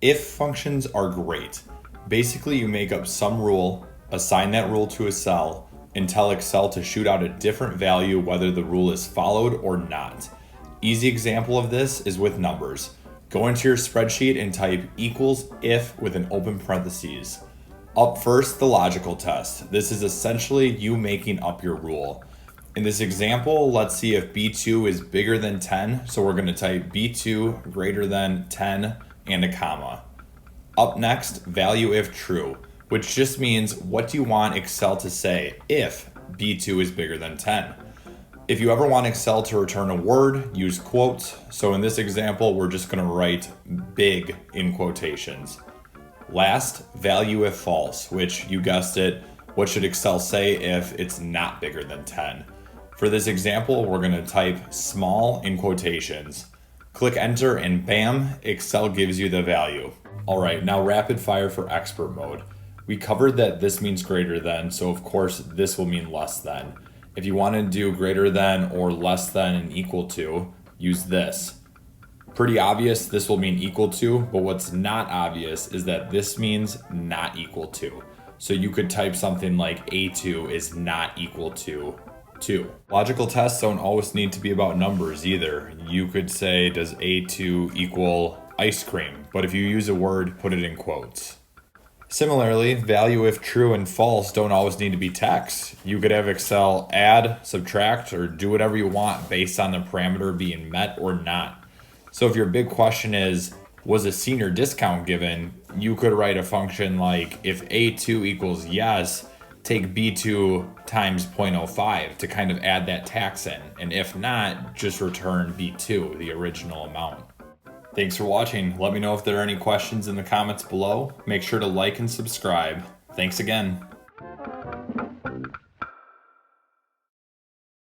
If functions are great. Basically, you make up some rule, assign that rule to a cell, and tell Excel to shoot out a different value whether the rule is followed or not. Easy example of this is with numbers. Go into your spreadsheet and type equals if with an open parentheses. Up first, the logical test. This is essentially you making up your rule. In this example, let's see if B2 is bigger than 10. So we're going to type B2 greater than 10 and a comma. Up next, value if true, which just means what do you want Excel to say if B2 is bigger than 10? If you ever want Excel to return a word, use quotes. So in this example, we're just going to write big in quotations. Last, value if false, which you guessed it, what should Excel say if it's not bigger than 10? For this example, we're going to type small in quotations. Click enter and bam, Excel gives you the value. All right, now rapid fire for expert mode. We covered that this means greater than, so of course this will mean less than. If you want to do greater than or less than and equal to, use this. Pretty obvious this will mean equal to, but what's not obvious is that this means not equal to. So you could type something like A2 is not equal to 2. Logical tests don't always need to be about numbers either. You could say, does A2 equal ice cream? But if you use a word, put it in quotes. Similarly, value if true and false don't always need to be text. You could have Excel add, subtract, or do whatever you want based on the parameter being met or not. So if your big question is, was a senior discount given? You could write a function like if A2 equals yes, take B2 times 0.05 to kind of add that tax in. And if not, just return B2, the original amount. Thanks for watching. Let me know if there are any questions in the comments below. Make sure to like and subscribe. Thanks again.